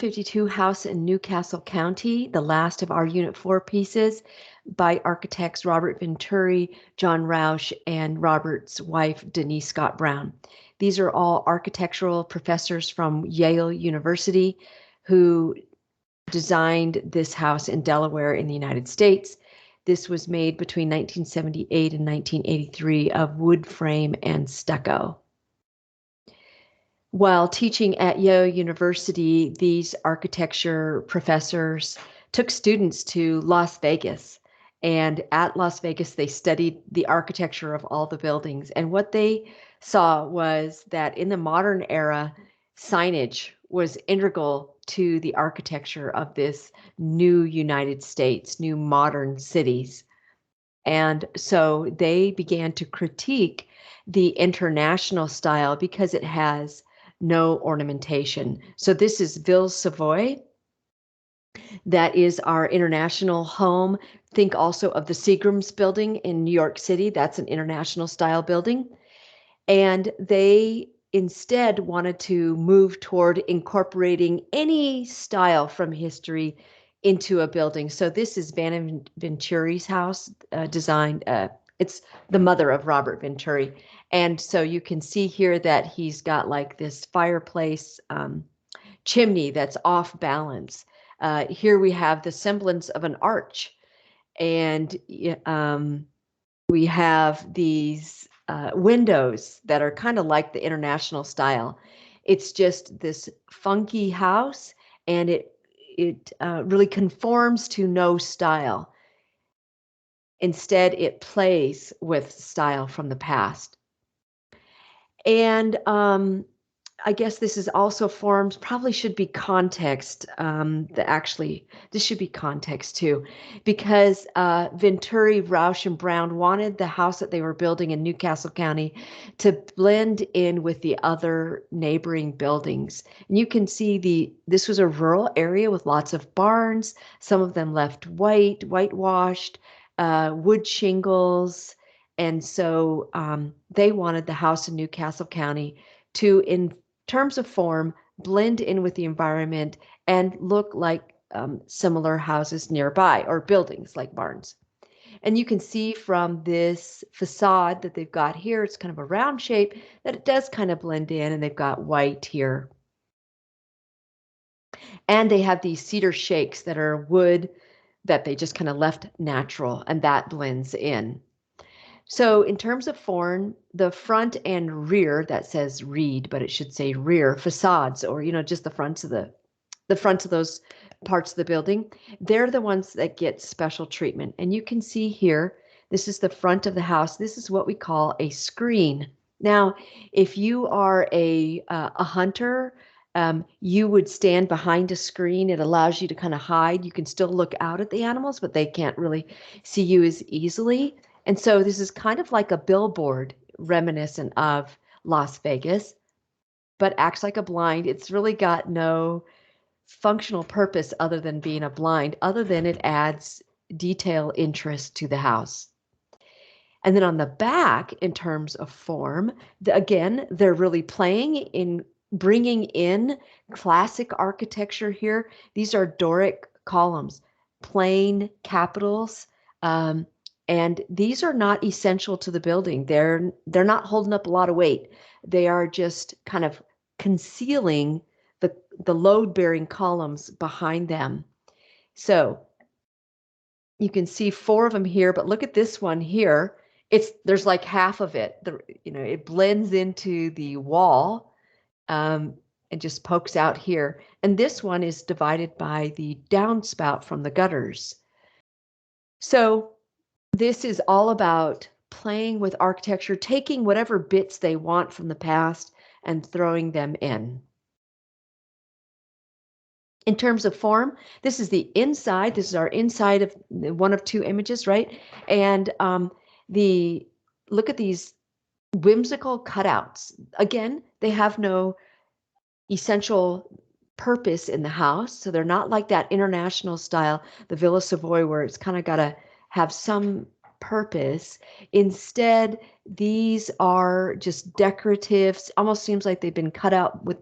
52 house in Newcastle County, the last of our Unit 4 pieces by architects Robert Venturi, John Rausch, and Robert's wife, Denise Scott Brown. These are all architectural professors from Yale University who designed this house in Delaware in the United States. This was made between 1978 and 1983 of wood frame and stucco. While teaching at Yale University, these architecture professors took students to Las Vegas. And at Las Vegas, they studied the architecture of all the buildings. And what they saw was that in the modern era, signage was integral to the architecture of this new United States, new modern cities. And so they began to critique the international style because it has no ornamentation. So this is Ville Savoy. That is our international home. Think also of the Seagram's building in New York City. That's an international style building. And they instead wanted to move toward incorporating any style from history into a building. So this is Venturi's house, designed. It's the mother of Robert Venturi. And so you can see here that he's got like this fireplace chimney that's off balance. Here we have the semblance of an arch. And we have these windows that are kind of like the international style. It's just this funky house, and it really conforms to no style. Instead, it plays with style from the past. And I guess this is also formed, probably should be context. This should be context too, because Venturi, Rausch, and Brown wanted the house that they were building in Newcastle County to blend in with the other neighboring buildings. And you can see this was a rural area with lots of barns, some of them left whitewashed, wood shingles. And so they wanted the house in Newcastle County to, in terms of form, blend in with the environment and look like similar houses nearby or buildings like barns. And you can see from this facade that they've got here, it's kind of a round shape, that it does kind of blend in, and they've got white here. And they have these cedar shakes that are wood that they just kind of left natural, and that blends in. So in terms of form, the front and rear, that says reed, but it should say rear facades, or just the fronts of those parts of the building, they're the ones that get special treatment. And you can see here, this is the front of the house. This is what we call a screen. Now, if you are a hunter, you would stand behind a screen. It allows you to kind of hide. You can still look out at the animals, but they can't really see you as easily. And so this is kind of like a billboard reminiscent of Las Vegas, but acts like a blind. It's really got no functional purpose other than being a blind, other than it adds detail interest to the house. And then on the back, in terms of form, again, they're really playing in bringing in classic architecture here. These are Doric columns, plain capitals, and these are not essential to the building. They're not holding up a lot of weight. They are just kind of concealing the load-bearing columns behind them. So you can see 4 of them here, but look at this one here. There's like half of it. It blends into the wall and just pokes out here. And this one is divided by the downspout from the gutters. So this is all about playing with architecture, taking whatever bits they want from the past and throwing them in. In terms of form, this is the inside. This is our inside of one of 2 images, right? And look at these whimsical cutouts. Again, they have no essential purpose in the house. So they're not like that international style, the Villa Savoy, where it's kind of got to have some purpose. Instead, these are just decorative. Almost seems like they've been cut out with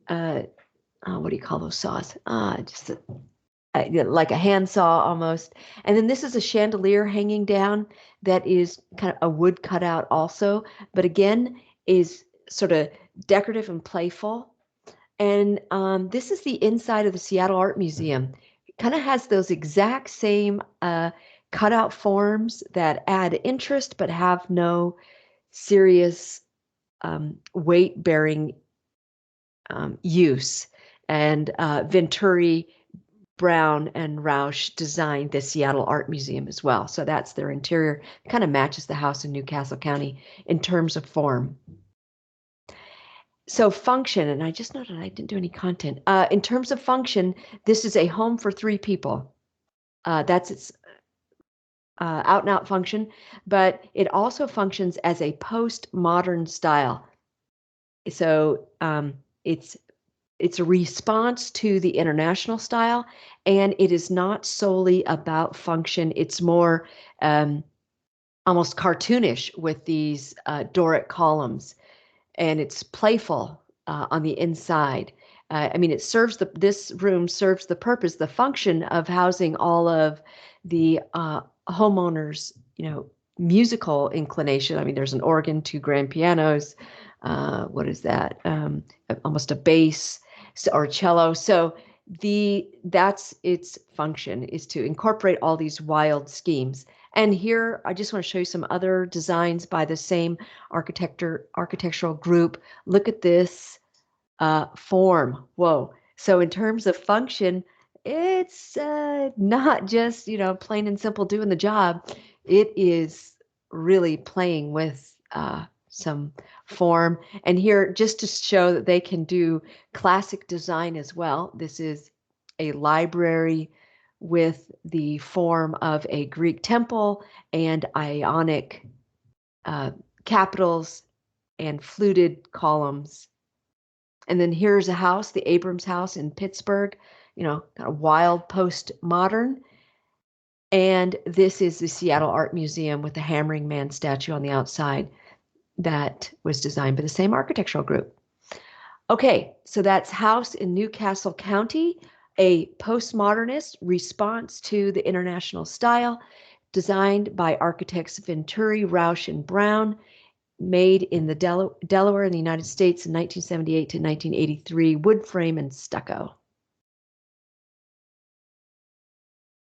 what do you call those saws? Just like a handsaw almost. And then this is a chandelier hanging down that is kind of a wood cutout also, but again is sort of decorative and playful. And this is the inside of the Seattle Art Museum. It kind of has those exact same cutout forms that add interest but have no serious weight-bearing use. And Venturi, Brown, and Roush designed the Seattle Art Museum as well. So that's their interior. It kind of matches the house in Newcastle County in terms of form. So function, and I just noted I didn't do any content. In terms of function, this is a home for 3 people. That's its out and out function, but it also functions as a postmodern style. So it's a response to the international style, and it is not solely about function. It's more almost cartoonish with these Doric columns, and it's playful on the inside. I mean, this room serves the purpose, the function of housing all of the homeowners, musical inclination. I mean, there's an organ, 2 grand pianos. What is that? Almost a bass or cello. So that's its function, is to incorporate all these wild schemes. And here, I just want to show you some other designs by the same architectural group. Look at this form. Whoa. So in terms of function, it's not just, plain and simple doing the job. It is really playing with some form. And here, just to show that they can do classic design as well, this is a library with the form of a Greek temple and Ionic capitals and fluted columns. And then here's a house, the Abrams House in Pittsburgh, kind of wild postmodern. And this is the Seattle Art Museum with the Hammering Man statue on the outside that was designed by the same architectural group. Okay, so that's House in Newcastle County, a postmodernist response to the international style, designed by architects Venturi, Roush, and Brown, made in the Delaware in the United States in 1978 to 1983, wood frame and stucco.